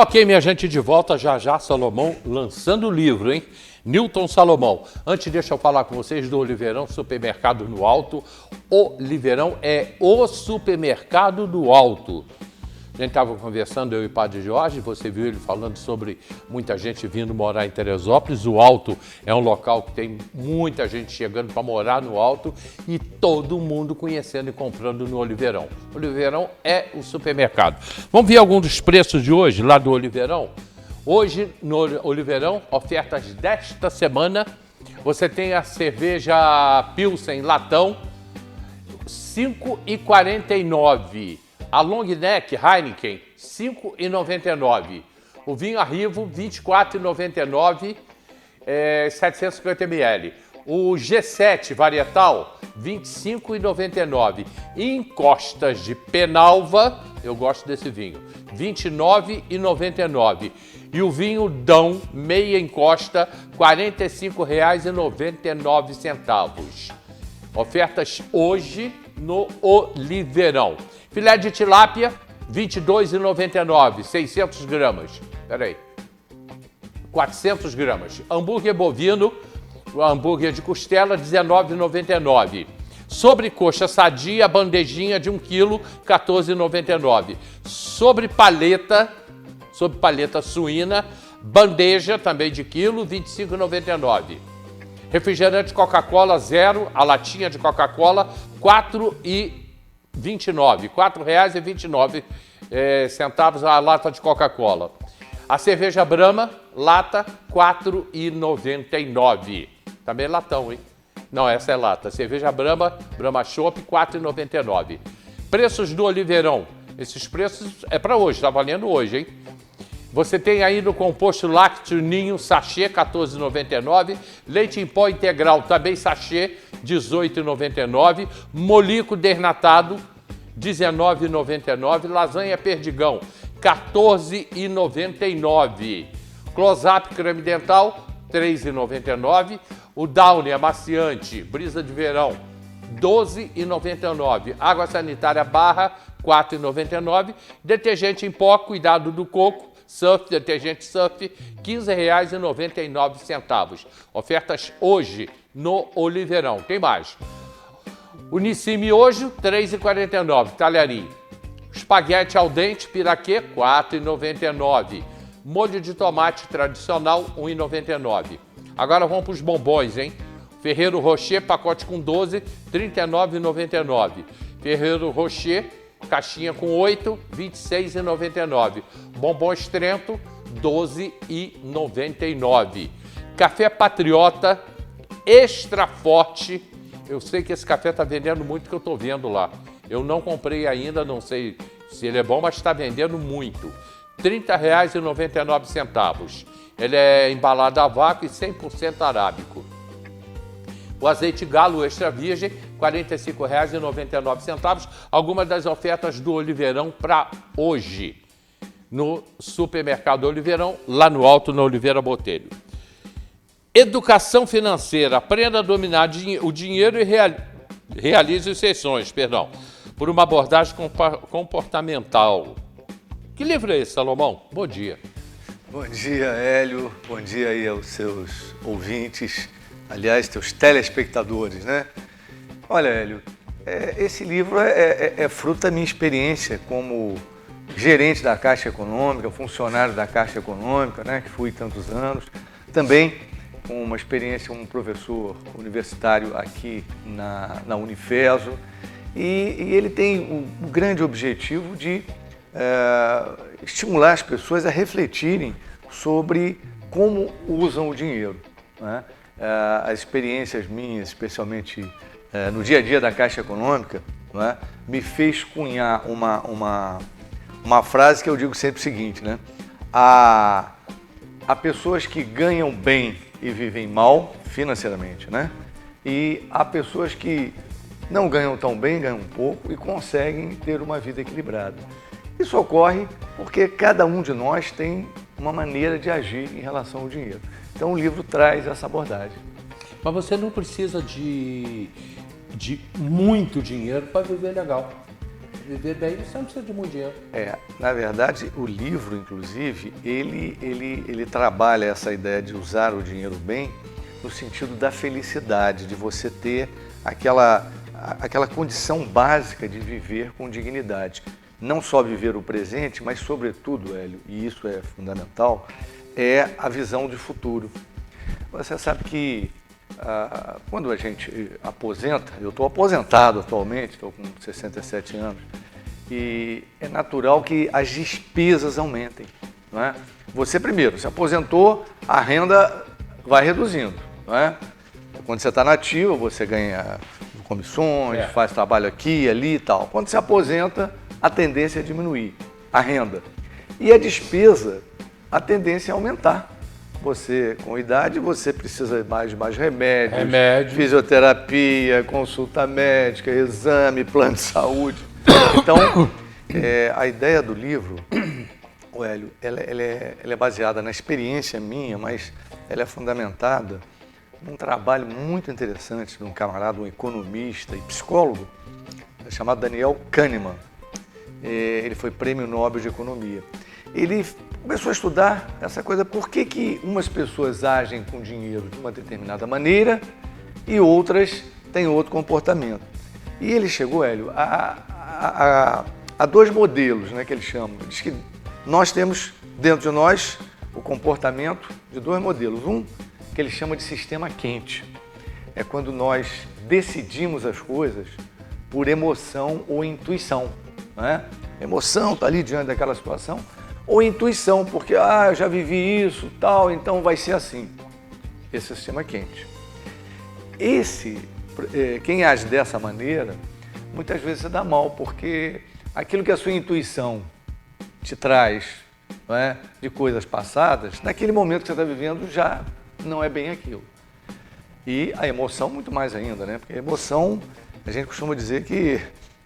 Ok, minha gente, de volta já Salomão lançando o livro, hein? Newton Salomão. Antes, deixa eu falar com vocês do Oliveirão Supermercado no Alto. Oliveirão é o supermercado do Alto. A gente estava conversando, eu e o Padre Jorge, você viu ele falando sobre muita gente vindo morar em Teresópolis. O Alto é um local que tem muita gente chegando para morar no Alto e todo mundo conhecendo e comprando no Oliveirão. O Oliveirão é o supermercado. Vamos ver alguns dos preços de hoje lá do Oliveirão? Hoje, no Oliveirão, ofertas desta semana, você tem a cerveja Pilsen Latão, R$ 5,49. A Long Neck Heineken, R$ 5,99. O vinho Arrivo, R$ 24,99, 750 ml. O G7 Varietal, R$ 25,99. E em Costas de Penalva, eu gosto desse vinho, R$ 29,99. E o vinho Dão, meia encosta, R$ 45,99. Ofertas hoje no Oliveirão. Filé de tilápia, R$ 22,99, 600 gramas. Peraí, 400 gramas. Hambúrguer bovino, hambúrguer de costela, R$ 19,99. Sobrecoxa sadia, bandejinha de 1 kg, R$ 14,99. Sobre paleta suína, bandeja também de quilo, R$ 25,99. Refrigerante Coca-Cola zero, a latinha de Coca-Cola, R$ 4,29. R$ 4,29 a lata de Coca-Cola. A cerveja Brahma, lata, R$ 4,99. Também é latão, hein? Não, essa é lata. Cerveja Brahma, Brahma Chopp, R$ 4,99. Preços do Oliveirão. Esses preços é para hoje, tá valendo hoje, hein? Você tem aí no composto lácteo Ninho sachê, R$ 14,99. Leite em pó integral, também sachê, R$ 18,99. Molico desnatado, R$ 19,99. Lasanha Perdigão, R$ 14,99. Close-up creme dental, R$ 3,99. O Downy amaciante, brisa de verão, R$ 12,99. Água sanitária barra, R$ 4,99. Detergente em pó, cuidado do coco, Surf, detergente Surf, R$ 15,99. Ofertas hoje no Oliveirão. Tem mais. Unicim Miojo, R$ 3,49. Talharim. Espaguete al dente Piraquê, R$ 4,99. Molho de tomate tradicional, R$ 1,99. Agora vamos para os bombons, hein? Ferrero Rocher, pacote com 12, R$ 39,99. Ferrero Rocher, caixinha com 8, R$ 26,99. Bombom Estrento, R$ 12,99. Café Patriota Extra Forte. Eu sei que esse café está vendendo muito, que eu estou vendo lá. Eu não comprei ainda, não sei se ele é bom, mas está vendendo muito. R$ 30,99. Ele é embalado a vácuo e 100% arábico. O azeite Galo Extra Virgem, R$ 45,99. Algumas das ofertas do Oliveirão para hoje, no supermercado Oliveirão, lá no alto, na Oliveira Botelho. Educação financeira. Aprenda a dominar o dinheiro e realize as sessões, por uma abordagem comportamental. Que livro é esse, Salomão? Bom dia. Bom dia, Hélio. Bom dia aí aos seus ouvintes. Aliás, teus telespectadores, né? Olha, Hélio, esse livro é fruto da minha experiência como gerente da Caixa Econômica, funcionário da Caixa Econômica, né? Que fui tantos anos. Também com uma experiência como professor universitário aqui na Unifeso. E ele tem o grande objetivo de estimular as pessoas a refletirem sobre como usam o dinheiro, né? As experiências minhas, especialmente no dia a dia da Caixa Econômica, né, me fez cunhar uma frase que eu digo sempre o seguinte, né? Há pessoas que ganham bem e vivem mal financeiramente, né? E há pessoas que não ganham tão bem, ganham pouco e conseguem ter uma vida equilibrada. Isso ocorre porque cada um de nós tem uma maneira de agir em relação ao dinheiro. Então o livro traz essa abordagem. Mas você não precisa de muito dinheiro para viver legal. viver bem, você não precisa de muito dinheiro. Na verdade, o livro, inclusive, ele trabalha essa ideia de usar o dinheiro bem no sentido da felicidade, de você ter aquela condição básica de viver com dignidade. Não só viver o presente, mas sobretudo, Hélio, e isso é fundamental, é a visão de futuro. Você sabe que quando a gente aposenta, eu estou aposentado atualmente, estou com 67 anos, e é natural que as despesas aumentem, não é? Você primeiro se aposentou, a renda vai reduzindo, não é? Quando você está na ativa, você ganha comissões, faz trabalho aqui, ali e tal. Quando se aposenta, a tendência é diminuir a renda. E a despesa, a tendência é aumentar. Você, com idade, você precisa mais remédios, fisioterapia, consulta médica, exame, plano de saúde. Então, a ideia do livro, Hélio, ela é baseada na experiência minha, mas ela é fundamentada num trabalho muito interessante de um camarada, um economista e psicólogo, chamado Daniel Kahneman. Ele foi Prêmio Nobel de Economia. Ele começou a estudar essa coisa, por que umas pessoas agem com dinheiro de uma determinada maneira e outras têm outro comportamento. E ele chegou, Hélio, a dois modelos, né, que ele chama. Ele diz que nós temos dentro de nós o comportamento de dois modelos. Um que ele chama de sistema quente. É quando nós decidimos as coisas por emoção ou intuição. Né? Emoção, está ali diante daquela situação, ou intuição, porque eu já vivi isso, tal, então vai ser assim. Esse é o sistema quente. Quem age dessa maneira, muitas vezes se dá mal, porque aquilo que a sua intuição te traz, não é, de coisas passadas, naquele momento que você está vivendo já não é bem aquilo. E a emoção muito mais ainda, né? Porque a emoção, a gente costuma dizer que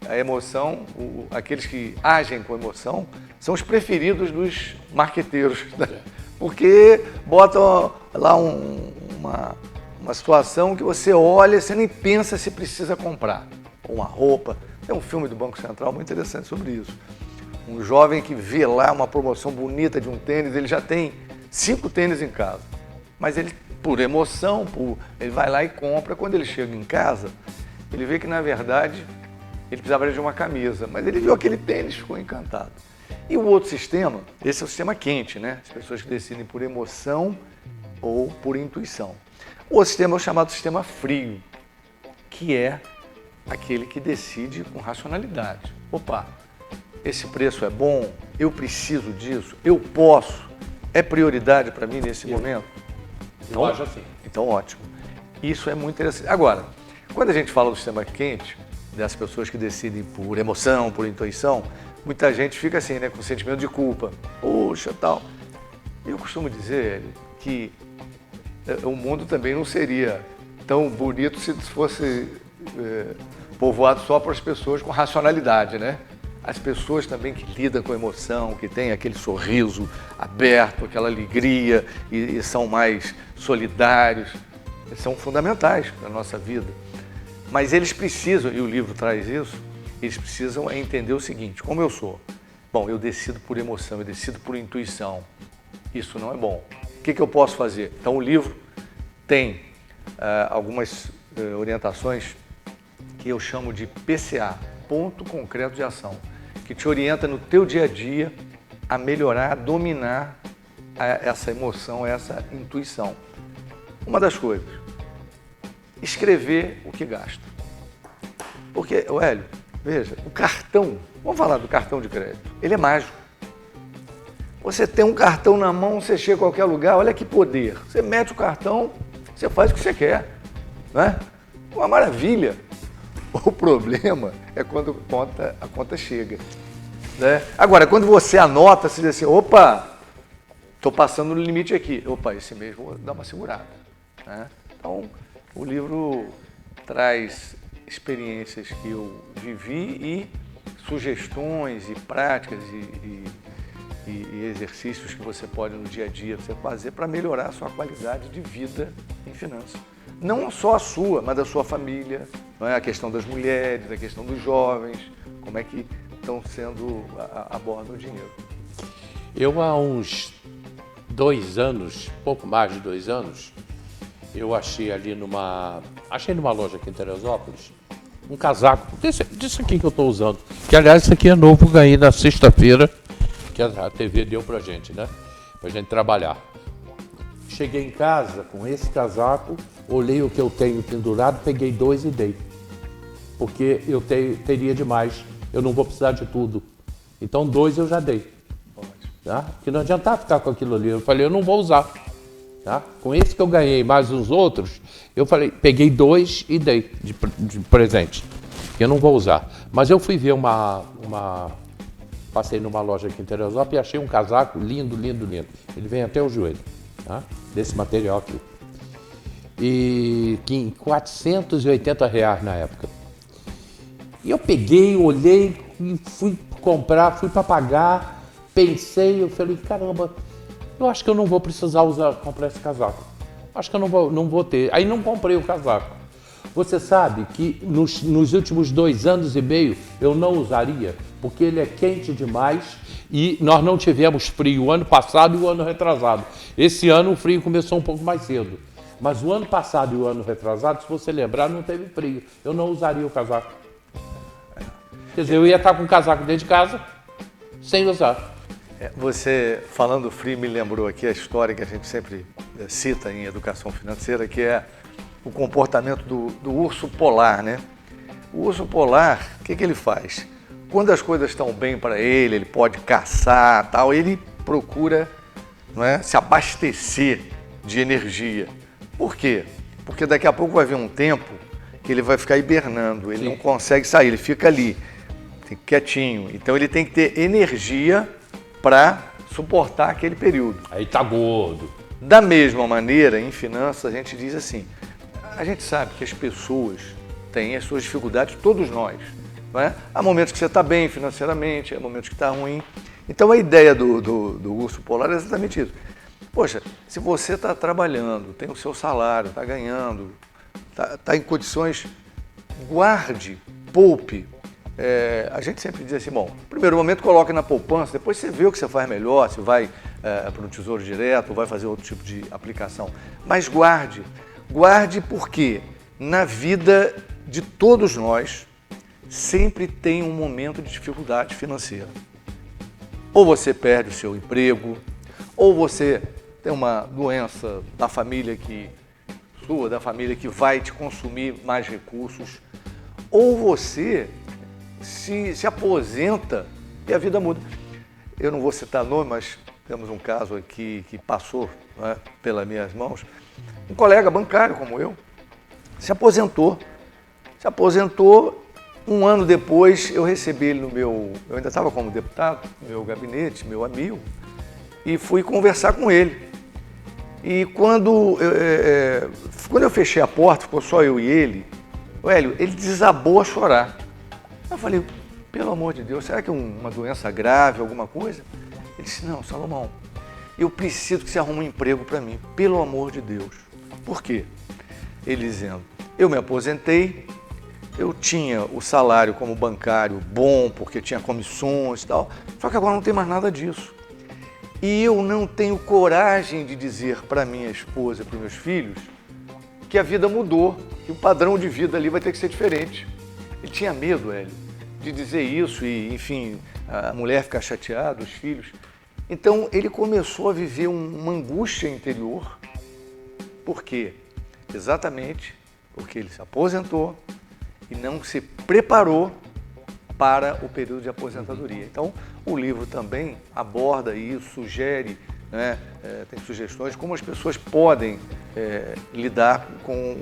a emoção, aqueles que agem com emoção, são os preferidos dos marqueteiros, né? Porque botam lá uma situação que você olha, você nem pensa se precisa comprar. Uma roupa. Tem um filme do Banco Central muito interessante sobre isso. Um jovem que vê lá uma promoção bonita de um tênis, ele já tem 5 tênis em casa. Mas ele, por emoção, ele vai lá e compra. Quando ele chega em casa, ele vê que, na verdade, ele precisava de uma camisa. Mas ele viu aquele tênis e ficou encantado. E o outro sistema, esse é o sistema quente, né? As pessoas que decidem por emoção ou por intuição. O outro sistema é o chamado sistema frio, que é aquele que decide com racionalidade. Opa, esse preço é bom, eu preciso disso, eu posso, é prioridade para mim nesse momento? Eu acho assim. Então, ótimo. Isso é muito interessante. Agora, quando a gente fala do sistema quente, das pessoas que decidem por emoção, por intuição, muita gente fica assim, né, com sentimento de culpa. Puxa, tal. Eu costumo dizer que o mundo também não seria tão bonito se fosse povoado só para as pessoas com racionalidade, né? As pessoas também que lidam com emoção, que têm aquele sorriso aberto, aquela alegria e são mais solidários, são fundamentais para a nossa vida. Mas eles precisam, e o livro traz isso, eles precisam entender o seguinte: como eu sou? Bom, eu decido por emoção, eu decido por intuição. Isso não é bom. O que eu posso fazer? Então o livro tem algumas orientações que eu chamo de PCA, ponto concreto de ação, que te orienta no teu dia a dia a melhorar, a dominar essa emoção, essa intuição. Uma das coisas, escrever o que gasta. Porque, Hélio, veja, o cartão, vamos falar do cartão de crédito, ele é mágico. Você tem um cartão na mão, você chega a qualquer lugar, olha que poder. Você mete o cartão, você faz o que você quer, né? Uma maravilha. O problema é quando a conta chega, né? Agora, quando você anota, você diz assim, opa, estou passando no limite aqui. Opa, esse mês vou dar uma segurada, né? Então, o livro traz experiências que eu vivi e sugestões e práticas e exercícios que você pode no dia a dia você fazer para melhorar a sua qualidade de vida em finanças. Não só a sua, mas da sua família, não é? A questão das mulheres, a questão dos jovens, como é que estão sendo abordam o dinheiro. Eu há uns 2 anos, pouco mais de 2 anos, eu achei numa loja aqui em Teresópolis, um casaco, desse aqui que eu estou usando, que aliás esse aqui é novo, ganhei na sexta-feira, que a TV deu pra gente, né? Pra gente trabalhar. Cheguei em casa com esse casaco, olhei o que eu tenho pendurado, peguei 2 e dei. Porque eu teria demais, eu não vou precisar de tudo. Então 2 eu já dei. Tá? Porque não adiantava ficar com aquilo ali. Eu falei, eu não vou usar. Tá? Com esse que eu ganhei, mais os outros, eu falei, peguei 2 e dei de presente. Que eu não vou usar. Mas eu fui ver passei numa loja aqui em Teresópolis e achei um casaco lindo, lindo, lindo. Ele vem até o joelho, tá? Desse material aqui. E que R$480 na época. E eu peguei, olhei e fui comprar, fui para pagar. Pensei, eu falei, caramba, eu acho que eu não vou precisar comprar esse casaco. Acho que eu não vou ter. Aí não comprei o casaco. Você sabe que nos últimos 2 anos e meio eu não usaria, porque ele é quente demais e nós não tivemos frio o ano passado e o ano retrasado. Esse ano o frio começou um pouco mais cedo. Mas o ano passado e o ano retrasado, se você lembrar, não teve frio. Eu não usaria o casaco. Quer dizer, eu ia estar com o casaco dentro de casa, sem usar. Você, falando frio, me lembrou aqui a história que a gente sempre cita em educação financeira, que é o comportamento do urso polar, né? O urso polar, o que ele faz? Quando as coisas estão bem para ele pode caçar, tal, ele procura, não é, se abastecer de energia. Por quê? Porque daqui a pouco vai vir um tempo que ele vai ficar hibernando, ele não consegue sair, ele fica ali, quietinho. Então ele tem que ter energia para suportar aquele período. Aí tá gordo. Da mesma maneira, em finanças, a gente diz assim, a gente sabe que as pessoas têm as suas dificuldades, todos nós. Não é? Há momentos que você está bem financeiramente, há momentos que está ruim. Então a ideia do urso polar é exatamente isso. Poxa, se você está trabalhando, tem o seu salário, está ganhando, está em condições, guarde, poupe. A gente sempre diz assim, bom, no primeiro momento coloque na poupança, depois você vê o que você faz melhor, se vai para um tesouro direto ou vai fazer outro tipo de aplicação. Mas guarde porque na vida de todos nós sempre tem um momento de dificuldade financeira. Ou você perde o seu emprego, ou você tem uma doença da família que vai te consumir mais recursos, ou você se aposenta e a vida muda. Eu não vou citar nome, mas temos um caso aqui que passou, né, pelas minhas mãos. Um colega bancário como eu se aposentou. Um ano depois eu recebi ele eu ainda estava como deputado, no meu gabinete, meu amigo, e fui conversar com ele. E quando eu fechei a porta, ficou só eu e ele, Hélio, ele desabou a chorar. Eu falei, pelo amor de Deus, será que é uma doença grave, alguma coisa? Ele disse, não, Salomão, eu preciso que você arrume um emprego para mim, pelo amor de Deus. Por quê? Ele dizendo, eu me aposentei, eu tinha o salário como bancário bom, porque tinha comissões e tal, só que agora não tem mais nada disso. E eu não tenho coragem de dizer para minha esposa e para os meus filhos que a vida mudou, que o padrão de vida ali vai ter que ser diferente. Ele tinha medo, Hélio, de dizer isso e, enfim, a mulher ficar chateada, os filhos. Então, ele começou a viver uma angústia interior. Por quê? Exatamente porque ele se aposentou e não se preparou para o período de aposentadoria. Então, o livro também aborda isso, sugere, né, tem sugestões de como as pessoas podem lidar com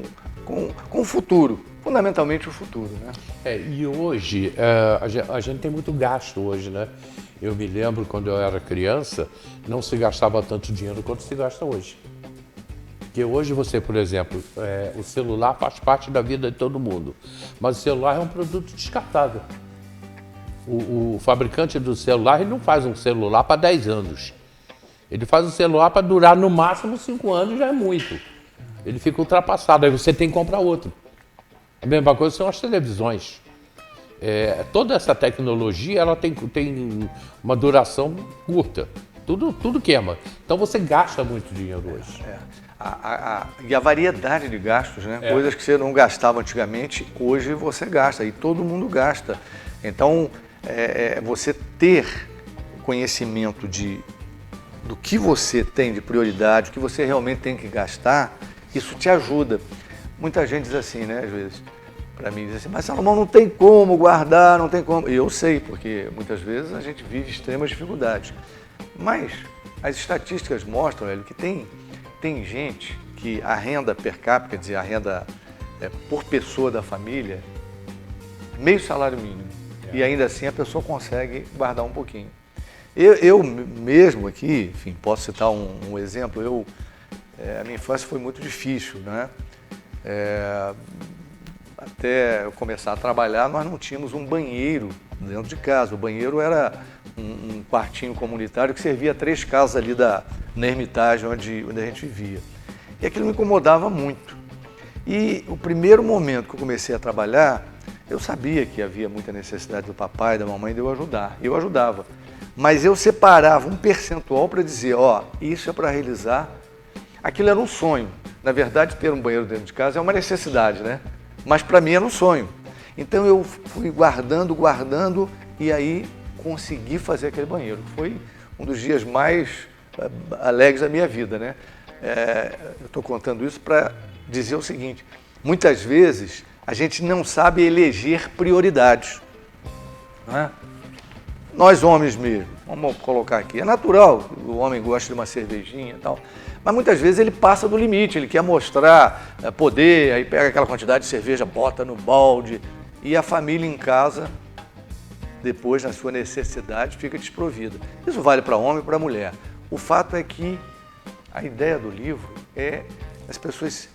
o futuro, fundamentalmente o futuro, né? E hoje, a gente tem muito gasto hoje, né? Eu me lembro, quando eu era criança, não se gastava tanto dinheiro quanto se gasta hoje. Porque hoje você, por exemplo, o celular faz parte da vida de todo mundo, mas o celular é um produto descartável. O fabricante do celular, ele não faz um celular para 10 anos. Ele faz um celular para durar no máximo 5 anos, já é muito. Ele fica ultrapassado, aí você tem que comprar outro. A mesma coisa são as televisões. toda essa tecnologia ela tem uma duração curta. Tudo queima. Então você gasta muito dinheiro hoje. E a variedade de gastos, né? Coisas que você não gastava antigamente, hoje você gasta, e todo mundo gasta. Então, você ter conhecimento do que você tem de prioridade, o que você realmente tem que gastar, isso te ajuda. Muita gente diz assim, né, às vezes, para mim, diz assim, mas Salomão, não tem como guardar, não tem como. E eu sei, porque muitas vezes a gente vive extremas dificuldades. Mas as estatísticas mostram, Hélio, que tem gente que a renda per capita, quer dizer, a renda por pessoa da família, meio salário mínimo. E ainda assim a pessoa consegue guardar um pouquinho. Eu mesmo aqui, enfim, posso citar um exemplo, a minha infância foi muito difícil, né? Até eu começar a trabalhar, nós não tínhamos um banheiro dentro de casa. O banheiro era um quartinho comunitário que servia a 3 casas ali na Hermitage, onde a gente vivia. E aquilo me incomodava muito. E o primeiro momento que eu comecei a trabalhar, eu sabia que havia muita necessidade do papai e da mamãe de eu ajudar. Eu ajudava. Mas eu separava um percentual para dizer, isso é para realizar. Aquilo era um sonho. Na verdade, ter um banheiro dentro de casa é uma necessidade, né? Mas para mim era um sonho. Então eu fui guardando, e aí consegui fazer aquele banheiro. Foi um dos dias mais alegres da minha vida, né? Eu estou contando isso para dizer o seguinte, muitas vezes a gente não sabe eleger prioridades. Não é? Nós homens mesmo, vamos colocar aqui, é natural, o homem gosta de uma cervejinha e tal, mas muitas vezes ele passa do limite, ele quer mostrar poder, aí pega aquela quantidade de cerveja, bota no balde, e a família em casa, depois, na sua necessidade, fica desprovida. Isso vale para homem e para mulher. O fato é que a ideia do livro é as pessoas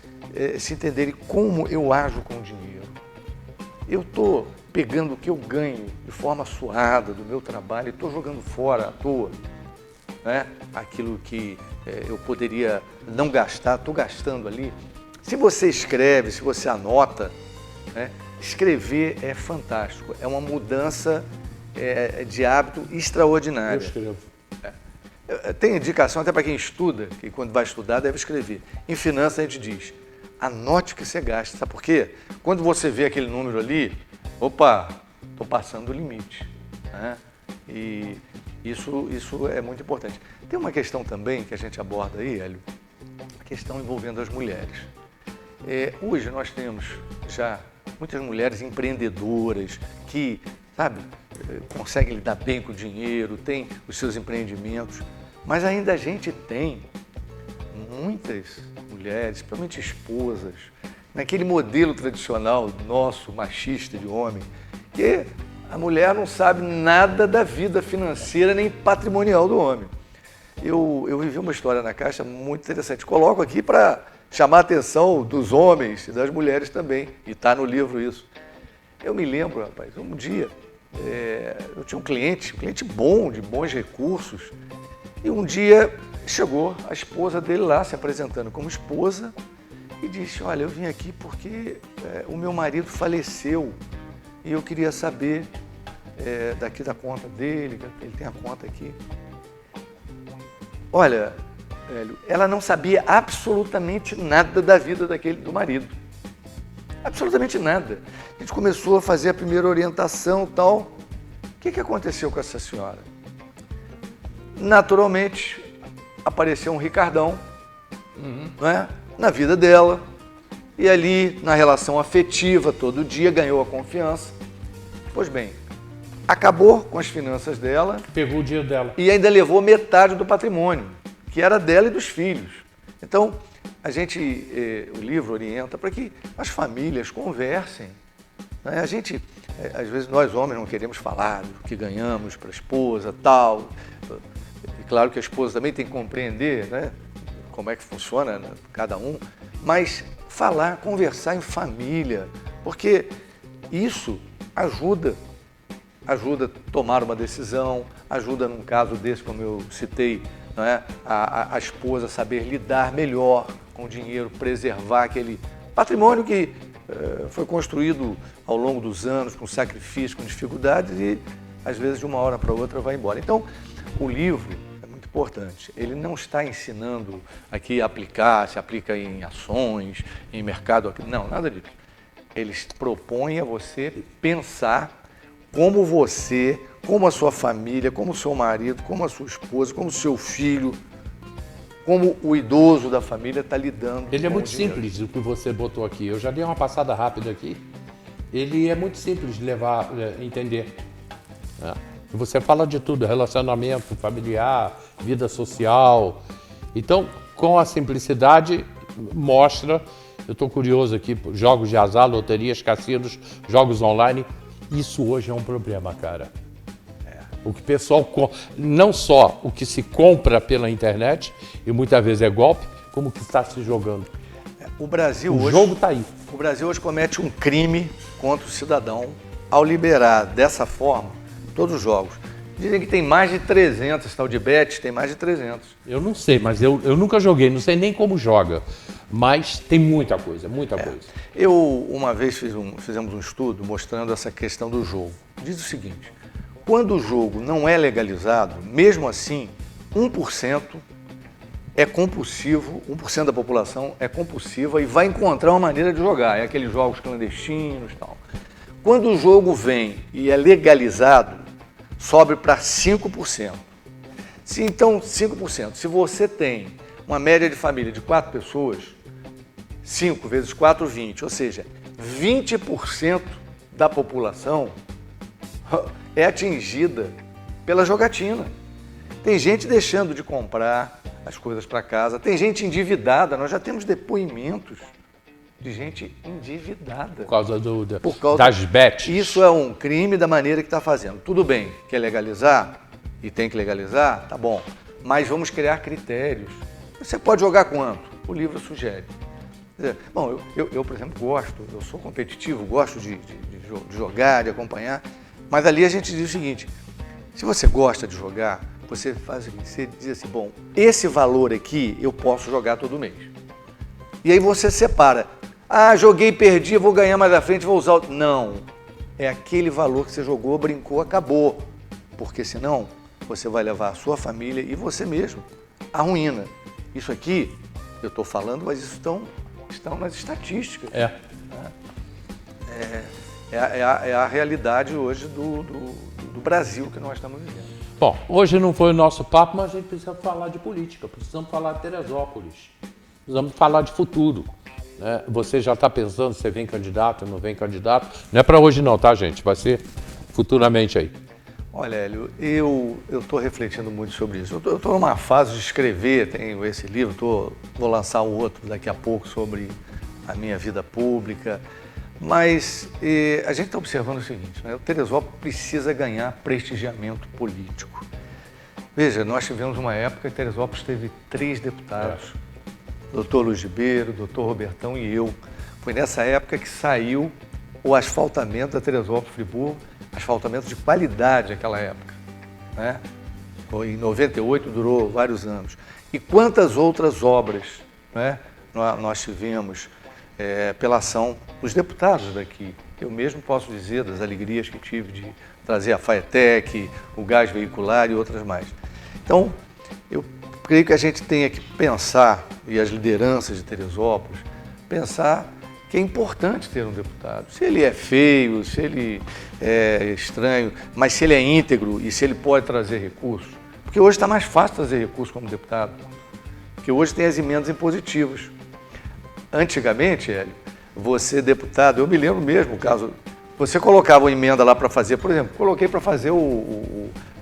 se entenderem como eu ajo com o dinheiro. Eu estou pegando o que eu ganho de forma suada do meu trabalho e estou jogando fora à toa, né? Aquilo que eu poderia não gastar, estou gastando ali. Se você escreve, se você anota, né? Escrever é fantástico, é uma mudança de hábito extraordinária. Eu escrevo. Tem indicação até para quem estuda, que quando vai estudar deve escrever. Em finanças a gente diz, anote o que você gasta, sabe por quê? Quando você vê aquele número ali, opa, estou passando o limite, né? E isso é muito importante. Tem uma questão também que a gente aborda aí, Hélio, a questão envolvendo as mulheres. Hoje nós temos já muitas mulheres empreendedoras que, sabe, conseguem lidar bem com o dinheiro, têm os seus empreendimentos, mas ainda a gente tem muitas mulheres, principalmente esposas, naquele modelo tradicional nosso, machista de homem, que a mulher não sabe nada da vida financeira nem patrimonial do homem. Eu vivi uma história na Caixa muito interessante. Coloco aqui para chamar a atenção dos homens e das mulheres também, e está no livro isso. Eu me lembro, rapaz, um dia, eu tinha um cliente bom, de bons recursos, e um dia chegou a esposa dele lá, se apresentando como esposa, e disse, olha, eu vim aqui porque o meu marido faleceu, e eu queria saber daqui da conta dele, ele tem a conta aqui. Olha, Hélio, ela não sabia absolutamente nada da vida do marido. Absolutamente nada. A gente começou a fazer a primeira orientação e tal. O que aconteceu com essa senhora? Naturalmente, apareceu um Ricardão, né, na vida dela. E ali, na relação afetiva, todo dia, ganhou a confiança. Pois bem, acabou com as finanças dela. Pegou o dinheiro dela. E ainda levou metade do patrimônio, que era dela e dos filhos. Então, o livro orienta para que as famílias conversem, né? A gente, às vezes, nós homens não queremos falar do que ganhamos para a esposa, tal. E claro que a esposa também tem que compreender, né, como é que funciona, né, cada um, mas falar, conversar em família, porque isso ajuda a tomar uma decisão, ajuda num caso desse, como eu citei, né, a esposa saber lidar melhor com o dinheiro, preservar aquele patrimônio que foi construído ao longo dos anos, com sacrifício, com dificuldades e, às vezes, de uma hora para outra vai embora. Então, o livro é muito importante. Ele não está ensinando aqui a aplicar, se aplica em ações, em mercado. Não, nada disso. Ele propõe a você pensar como você, como a sua família, como o seu marido, como a sua esposa, como o seu filho, como o idoso da família está lidando. Ele é muito simples o que você botou aqui. Eu já dei uma passada rápida aqui. Ele é muito simples de levar, entender. Você fala de tudo, relacionamento familiar, vida social. Então, com a simplicidade, mostra. Eu estou curioso aqui, jogos de azar, loterias, cassinos, jogos online. Isso hoje é um problema, cara. O que o pessoal, não só o que se compra pela internet, e muitas vezes é golpe, como o que está se jogando. O jogo está aí. O Brasil hoje comete um crime contra o cidadão ao liberar dessa forma todos os jogos. Dizem que tem mais de 300, tal de bet, tem mais de 300. Eu não sei, mas eu nunca joguei, não sei nem como joga. Mas tem muita coisa, muita coisa. Eu, uma vez, fizemos um estudo mostrando essa questão do jogo. Diz o seguinte, quando o jogo não é legalizado, mesmo assim, 1% é compulsivo, 1% da população é compulsiva e vai encontrar uma maneira de jogar. É aqueles jogos clandestinos e tal. Quando o jogo vem e é legalizado, sobe para 5%. Então, 5%. Se você tem uma média de família de 4 pessoas, 5 vezes 4, 20. Ou seja, 20% da população é atingida pela jogatina. Tem gente deixando de comprar as coisas para casa, tem gente endividada. Nós já temos depoimentos de gente endividada. Por causa das bets. Isso é um crime da maneira que está fazendo. Tudo bem, quer legalizar e tem que legalizar, tá bom. Mas vamos criar critérios. Você pode jogar quanto? O livro sugere. Bom, eu, por exemplo, eu sou competitivo, gosto de jogar, de acompanhar, mas ali a gente diz o seguinte, se você gosta de jogar, você faz o seguinte, você diz assim, bom, esse valor aqui eu posso jogar todo mês. E aí você separa, joguei, perdi, vou ganhar mais à frente, vou usar... Não, é aquele valor que você jogou, brincou, acabou, porque senão você vai levar a sua família e você mesmo à ruína. Isso aqui, eu estou falando, mas isso estão nas estatísticas. É a realidade hoje do Brasil que nós estamos vivendo. Bom, hoje não foi o nosso papo, mas a gente precisa falar de política, precisamos falar de Teresópolis, precisamos falar de futuro. Né? Você já está pensando se vem candidato, não vem candidato? Não é para hoje não, tá, gente? Vai ser futuramente aí. Olha, Hélio, eu estou refletindo muito sobre isso. Eu estou numa fase de escrever, tenho esse livro, vou lançar um outro daqui a pouco sobre a minha vida pública. Mas a gente está observando o seguinte, né? O Teresópolis precisa ganhar prestigiamento político. Veja, nós tivemos uma época que Teresópolis teve 3 deputados, doutor Luiz Ribeiro, doutor Robertão e eu. Foi nessa época que saiu o asfaltamento da Teresópolis-Friburgo, asfaltamento de qualidade naquela época. Né? Foi em 98, durou vários anos. E quantas outras obras, né, nós tivemos pela ação dos deputados daqui. Eu mesmo posso dizer das alegrias que tive de trazer a Faetec, o gás veicular e outras mais. Então, eu creio que a gente tem que pensar, e as lideranças de Teresópolis, pensar que é importante ter um deputado. Se ele é feio, se ele é estranho, mas se ele é íntegro e se ele pode trazer recursos. Porque hoje está mais fácil trazer recursos como deputado, porque hoje tem as emendas impositivas. Antigamente, Hélio, você deputado, eu me lembro mesmo o caso, você colocava uma emenda lá para fazer, por exemplo, coloquei para fazer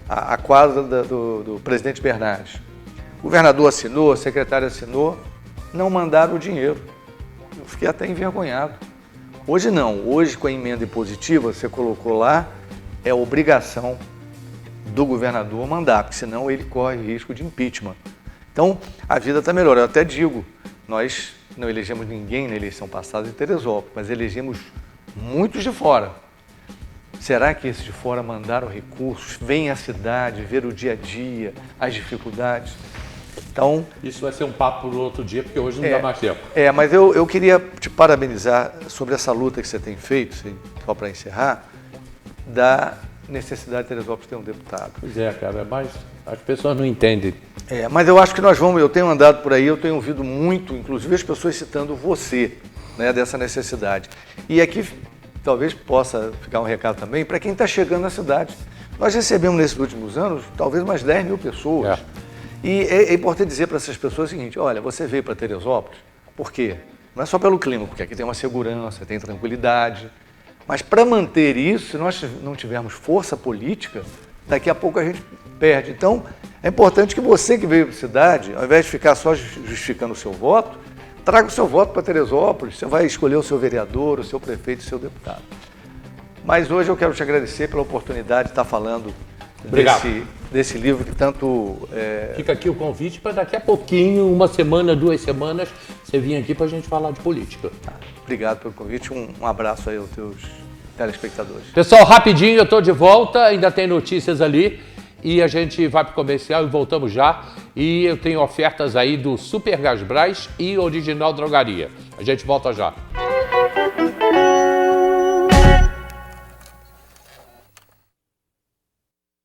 a quadra do presidente Bernardes. O governador assinou, a secretária assinou, não mandaram o dinheiro. Eu fiquei até envergonhado. Hoje não, hoje com a emenda impositiva, você colocou lá, é obrigação do governador mandar, porque senão ele corre risco de impeachment. Então, a vida está melhor. Eu até digo, nós não elegemos ninguém na eleição passada em Teresópolis, mas elegemos muitos de fora. Será que esses de fora mandaram recursos, vêm à cidade, ver o dia a dia, as dificuldades? Então, isso vai ser um papo para outro dia, porque hoje não dá mais tempo. Mas eu queria te parabenizar sobre essa luta que você tem feito, só para encerrar, da necessidade de Teresópolis ter um deputado. Pois é, cara, mas as pessoas não entendem. Mas eu acho que nós vamos, eu tenho andado por aí, eu tenho ouvido muito, inclusive as pessoas citando você, né, dessa necessidade. E aqui talvez possa ficar um recado também para quem está chegando na cidade. Nós recebemos nesses últimos anos talvez umas 10 mil pessoas. E é importante dizer para essas pessoas o seguinte: olha, você veio para Teresópolis, por quê? Não é só pelo clima, porque aqui tem uma segurança, tem tranquilidade. Mas para manter isso, se nós não tivermos força política, daqui a pouco a gente perde. Então, é importante que você que veio para a cidade, ao invés de ficar só justificando o seu voto, traga o seu voto para Teresópolis. Você vai escolher o seu vereador, o seu prefeito, o seu deputado. Mas hoje eu quero te agradecer pela oportunidade de estar falando desse livro que tanto... Fica aqui o convite para daqui a pouquinho, uma semana, 2 semanas, você vir aqui para a gente falar de política. Obrigado pelo convite, um abraço aí aos teus telespectadores. Pessoal, rapidinho, eu estou de volta, ainda tem notícias ali e a gente vai para o comercial e voltamos já. E eu tenho ofertas aí do Super Gasbras e Original Drogaria. A gente volta já.